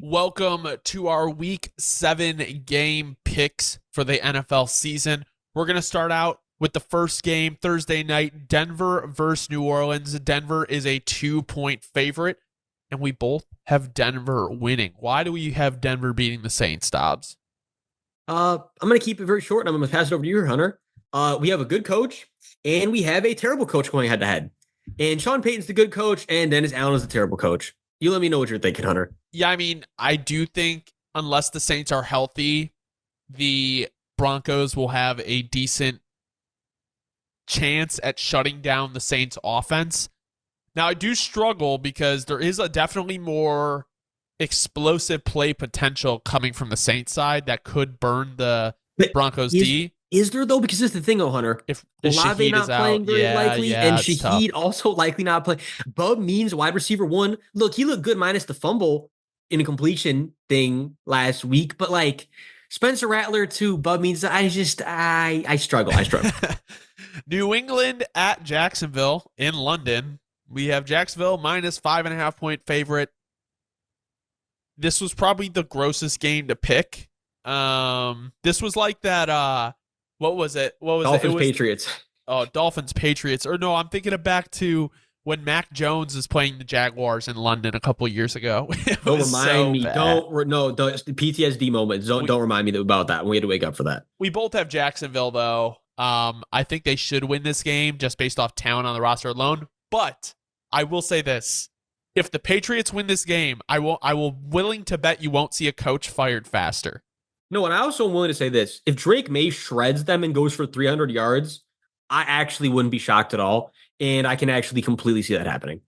Welcome to our Week 7 game picks for the NFL season. We're going to start out with the first game Thursday night, Denver versus New Orleans. Denver is a 2-point favorite, and we both have Denver winning. Why do we have Denver beating the Saints, Dobbs? I'm going to keep it very short, and I'm going to pass it over to you, Hunter. We have a good coach, and we have a terrible coach going head-to-head. And Sean Payton's the good coach, and Dennis Allen is the terrible coach. You let me know what you're thinking, Hunter. Yeah, I do think unless the Saints are healthy, the Broncos will have a decent chance at shutting down the Saints offense. Now, I do struggle because there is a definitely more explosive play potential coming from the Saints side that could burn the Broncos D. Is there, though? Because this is the thing, Hunter. If Olave not playing very likely, and Shaheed tough. Also likely not playing. Bub Means, wide receiver 1. Look, he looked good minus the fumble in a completion thing last week, but like Spencer Rattler to Bub Means, I struggle. New England at Jacksonville in London. We have Jacksonville minus 5.5-point favorite. This was probably the grossest game to pick. This was like that. What was it? Dolphins Patriots. Oh, Dolphins Patriots. Or no, I'm thinking back to when Mac Jones is playing the Jaguars in London a couple years ago. Don't remind me. Don't the PTSD moments. Don't remind me about that. We had to wake up for that. We both have Jacksonville though. I think they should win this game just based off talent on the roster alone. But I will say this: if the Patriots win this game, I will willing to bet you won't see a coach fired faster. No, and I also am willing to say this. If Drake May shreds them and goes for 300 yards, I actually wouldn't be shocked at all. And I can actually completely see that happening.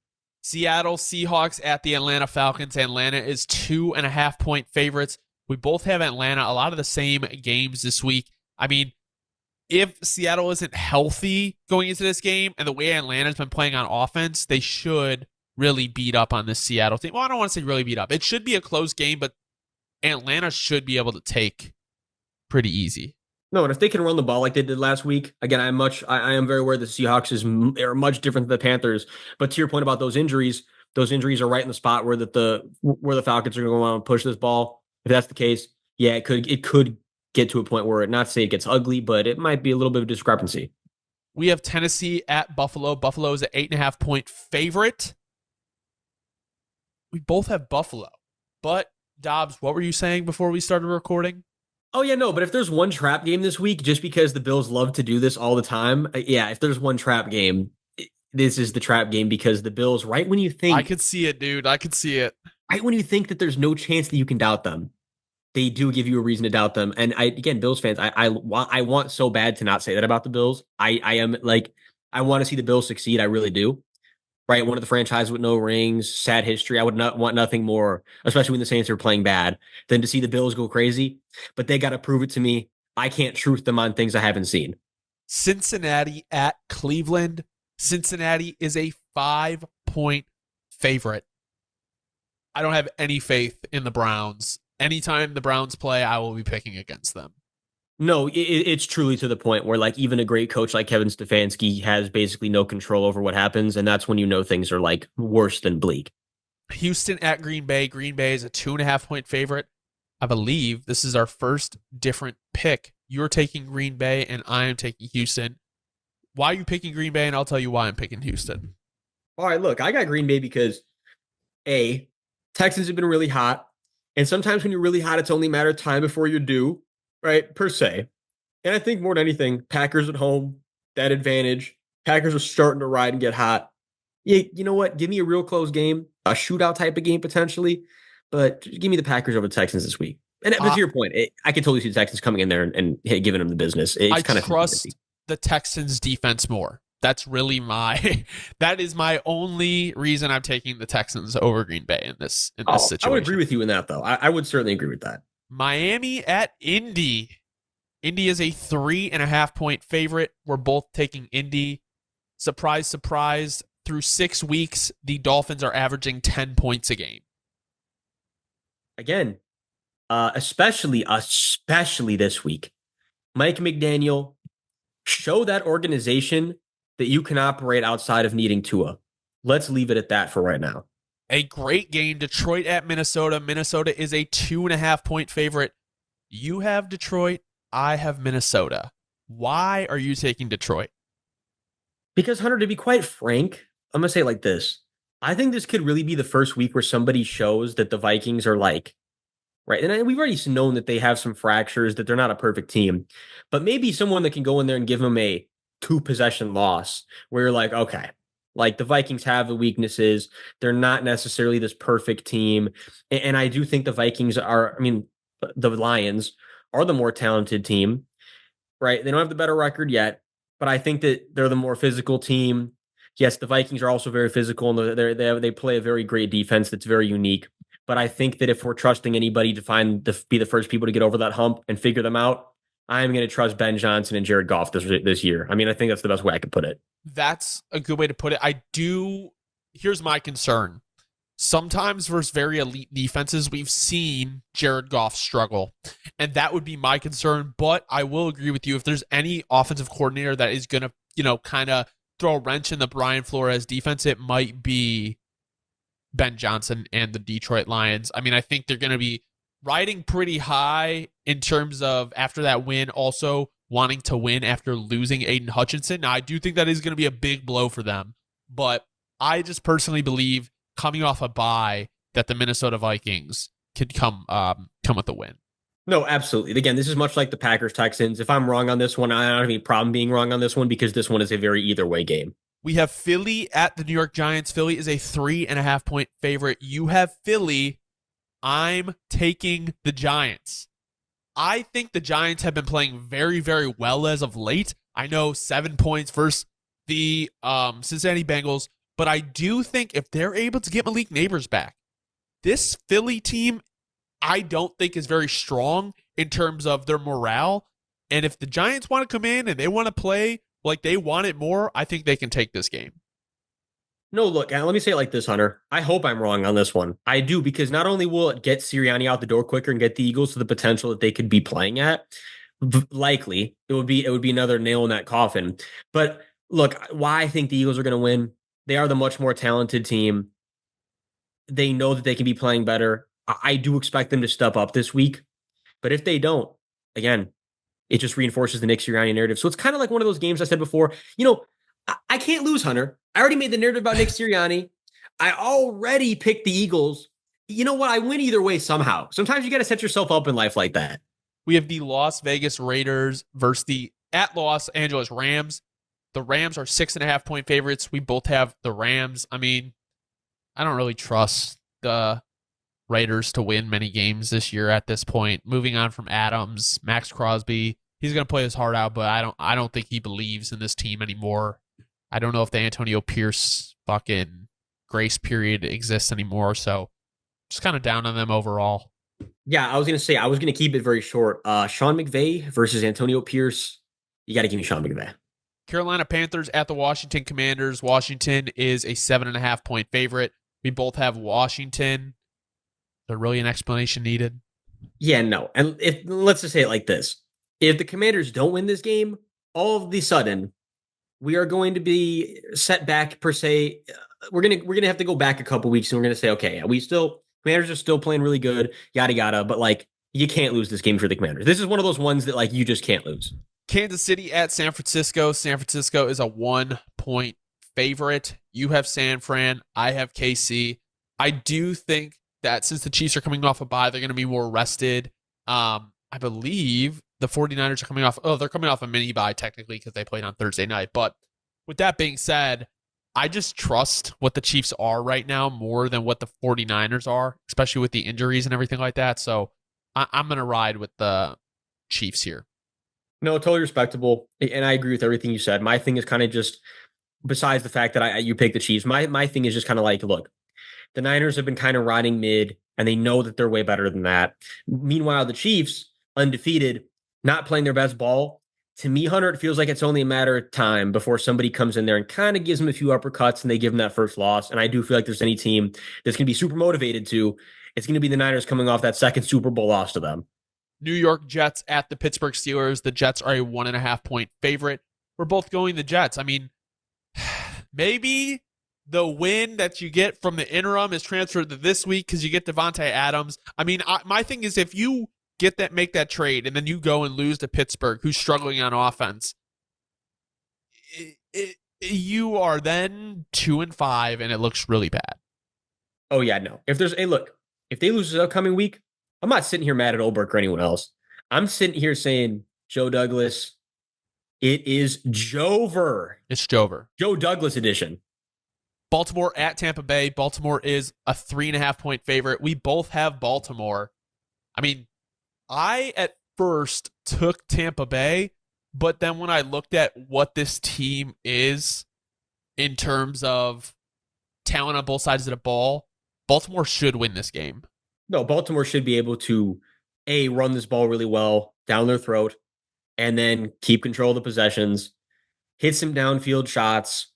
Seattle Seahawks at the Atlanta Falcons. Atlanta is 2.5-point favorites. We both have Atlanta. A lot of the same games this week. I mean, if Seattle isn't healthy going into this game and the way Atlanta's been playing on offense, they should really beat up on this Seattle team. Well, I don't want to say really beat up. It should be a close game, but Atlanta should be able to take pretty easy. No, and if they can run the ball like they did last week, again, I am very aware the Seahawks are much different than the Panthers. But to your point about those injuries are right in the spot where the Falcons are going to want to push this ball. If that's the case, yeah, it could get to a point where, not to say it gets ugly, but it might be a little bit of a discrepancy. We have Tennessee at Buffalo. Buffalo is an 8.5-point favorite. We both have Buffalo, but Dobbs, what were you saying before we started recording? Oh, yeah, no, but if there's one trap game this week, just because the Bills love to do this all the time, if there's one trap game, this is the trap game because the Bills, right when you think... I could see it, dude. I could see it. Right when you think that there's no chance that you can doubt them, they do give you a reason to doubt them. And again, Bills fans, I want so bad to not say that about the Bills. I want to see the Bills succeed. I really do. Right, one of the franchises with no rings, sad history. I would not want nothing more, especially when the Saints are playing bad, than to see the Bills go crazy. But they got to prove it to me. I can't truth them on things I haven't seen. Cincinnati at Cleveland. Cincinnati is a 5-point favorite. I don't have any faith in the Browns. Anytime the Browns play, I will be picking against them. No, it's truly to the point where like even a great coach like Kevin Stefanski has basically no control over what happens. And that's when you know things are like worse than bleak. Houston at Green Bay. Green Bay is a 2.5-point favorite. I believe this is our first different pick. You're taking Green Bay and I am taking Houston. Why are you picking Green Bay? And I'll tell you why I'm picking Houston. All right, look, I got Green Bay because Texans have been really hot. And sometimes when you're really hot, it's only a matter of time before you're due. Right, per se. And I think more than anything, Packers at home, that advantage. Packers are starting to ride and get hot. Yeah, you know what? Give me a real close game, a shootout type of game potentially, but give me the Packers over the Texans this week. And to your point, I can totally see the Texans coming in there and giving them the business. I trust the Texans defense more. That's really that is my only reason I'm taking the Texans over Green Bay in this situation. I would agree with you in that, though. I would certainly agree with that. Miami at Indy. Indy is a 3.5-point favorite. We're both taking Indy. Surprise, surprise. Through 6 weeks, the Dolphins are averaging 10 points a game. Again, especially this week. Mike McDaniel, show that organization that you can operate outside of needing Tua. Let's leave it at that for right now. A great game. Detroit at Minnesota. Minnesota is a 2.5 point favorite. You have Detroit. I have Minnesota. Why are you taking Detroit? Because Hunter, to be quite frank, I'm gonna say it like this. I think this could really be the first week where somebody shows that the Vikings are like right. And we've already known that they have some fractures, that they're not a perfect team, but maybe someone that can go in there and give them a two possession loss where you're like, okay, like the Vikings have the weaknesses. They're not necessarily this perfect team. And I do think the Vikings are, I mean, the Lions are the more talented team, right? They don't have the better record yet, but I think that they're the more physical team. Yes, the Vikings are also very physical, and they play a very great defense that's very unique. But I think that if we're trusting anybody to be the first people to get over that hump and figure them out, I'm going to trust Ben Johnson and Jared Goff this year. I mean, I think that's the best way I could put it. That's a good way to put it. Here's my concern. Sometimes versus very elite defenses, we've seen Jared Goff struggle, and that would be my concern. But I will agree with you. If there's any offensive coordinator that is going to, kind of throw a wrench in the Brian Flores defense, it might be Ben Johnson and the Detroit Lions. I mean, I think they're going to be riding pretty high in terms of after that win, also wanting to win after losing Aiden Hutchinson. Now, I do think that is going to be a big blow for them, but I just personally believe coming off a bye that the Minnesota Vikings could come with a win. No, absolutely. Again, this is much like the Packers Texans. If I'm wrong on this one, I don't have any problem being wrong on this one because this one is a very either way game. We have Philly at the New York Giants. Philly is a 3.5 point favorite. You have Philly. I'm taking the Giants. I think the Giants have been playing very, very well as of late. I know 7 points versus the Cincinnati Bengals, but I do think if they're able to get Malik Neighbors back, this Philly team, I don't think is very strong in terms of their morale. And if the Giants want to come in and they want to play like they want it more, I think they can take this game. No, look, let me say it like this, Hunter. I hope I'm wrong on this one. I do, because not only will it get Sirianni out the door quicker and get the Eagles to the potential that they could be playing at, likely it would be another nail in that coffin. But look, why I think the Eagles are going to win, they are the much more talented team. They know that they can be playing better. I do expect them to step up this week. But if they don't, again, it just reinforces the Nick Sirianni narrative. So it's kind of like one of those games I said before, I can't lose, Hunter. I already made the narrative about Nick Sirianni. I already picked the Eagles. You know what? I win either way somehow. Sometimes you got to set yourself up in life like that. We have the Las Vegas Raiders versus the at Los Angeles Rams. The Rams are 6.5 point favorites. We both have the Rams. I mean, I don't really trust the Raiders to win many games this year at this point. Moving on from Adams, Max Crosby, he's going to play his heart out, but I don't think he believes in this team anymore. I don't know if the Antonio Pierce fucking grace period exists anymore, so just kind of down on them overall. Yeah, I was going to keep it very short. Sean McVay versus Antonio Pierce. You got to give me Sean McVay. Carolina Panthers at the Washington Commanders. Washington is a 7.5 point favorite. We both have Washington. Is there really an explanation needed? Yeah, no. And let's just say it like this. If the Commanders don't win this game, all of the sudden, we are going to be set back per se. We're gonna have to go back a couple weeks and we're gonna say, okay, Commanders are still playing really good, yada yada. But like, you can't lose this game for the Commanders. This is one of those ones that like you just can't lose. Kansas City at San Francisco. San Francisco is a 1 point favorite. You have San Fran. I have KC. I do think that since the Chiefs are coming off a bye, they're going to be more rested. I believe the 49ers are they're coming off a mini bye technically because they played on Thursday night. But with that being said, I just trust what the Chiefs are right now more than what the 49ers are, especially with the injuries and everything like that. So I'm going to ride with the Chiefs here. No, totally respectable. And I agree with everything you said. My thing is kind of just, besides the fact that you picked the Chiefs, my thing is just kind of like, look, the Niners have been kind of riding mid and they know that they're way better than that. Meanwhile, the Chiefs, undefeated, not playing their best ball. To me, Hunter, it feels like it's only a matter of time before somebody comes in there and kind of gives them a few uppercuts and they give them that first loss. And I do feel like there's any team that's going to be super motivated it's going to be the Niners coming off that second Super Bowl loss to them. New York Jets at the Pittsburgh Steelers. The Jets are a 1.5 point favorite. We're both going the Jets. I mean, maybe the win that you get from the interim is transferred to this week because you get Devontae Adams. I mean, my thing is if you make that trade and then you go and lose to Pittsburgh, who's struggling on offense, you are then 2-5, and it looks really bad. Oh yeah, no. If they lose this upcoming week, I'm not sitting here mad at Olberg or anyone else. I'm sitting here saying, Joe Douglas, it is Jover. It's Jover. Joe Douglas edition. Baltimore at Tampa Bay. Baltimore is a 3.5-point favorite. We both have Baltimore. I mean, I at first took Tampa Bay, but then when I looked at what this team is in terms of talent on both sides of the ball, Baltimore should win this game. No, Baltimore should be able to, run this ball really well down their throat, and then keep control of the possessions, hit some downfield shots.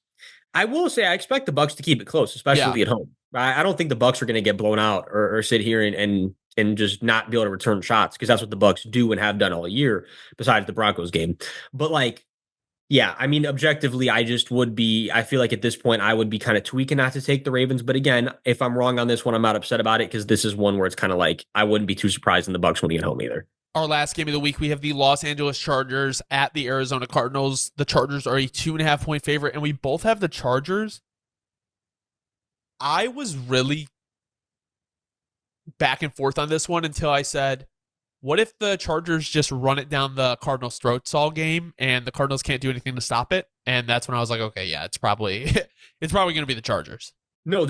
I will say I expect the Bucs to keep it close, especially at home. I don't think the Bucs are going to get blown out or sit here and just not be able to return shots, because that's what the Bucs do and have done all year, besides the Broncos game. But I mean, objectively, I feel like at this point I would be kind of tweaking not to take the Ravens. But again, if I'm wrong on this one, I'm not upset about it, because this is one where it's kind of like I wouldn't be too surprised in the Bucs winning at home either. Our last game of the week, we have the Los Angeles Chargers at the Arizona Cardinals. The Chargers are a 2.5-point favorite, and we both have the Chargers. I was really back and forth on this one until I said, what if the Chargers just run it down the Cardinals' throats all game and the Cardinals can't do anything to stop it? And that's when I was like, okay, yeah, it's probably going to be the Chargers. No,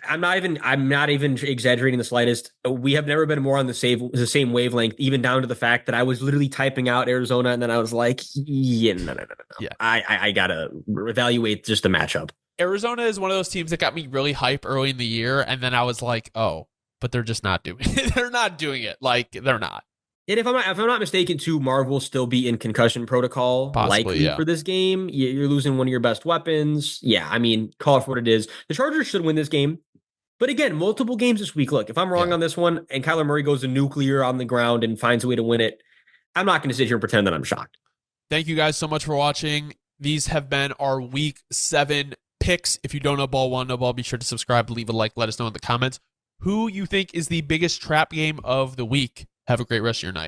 I'm not even exaggerating the slightest. We have never been more on the same wavelength, even down to the fact that I was literally typing out Arizona, and then I was like, yeah, no. Yeah. I gotta evaluate just the matchup. Arizona is one of those teams that got me really hype early in the year, and then I was like, oh, but they're just not doing it. They're not doing it. Like, they're not. And if I'm not mistaken, too, Marv will still be in concussion protocol, likely for this game. You're losing one of your best weapons. Yeah, I mean, call it for what it is. The Chargers should win this game. But again, multiple games this week. Look, if I'm wrong on this one and Kyler Murray goes to nuclear on the ground and finds a way to win it, I'm not going to sit here and pretend that I'm shocked. Thank you guys so much for watching. These have been our Week 7 picks. If you don't know ball, want to know ball, be sure to subscribe, leave a like, let us know in the comments who you think is the biggest trap game of the week. Have a great rest of your night.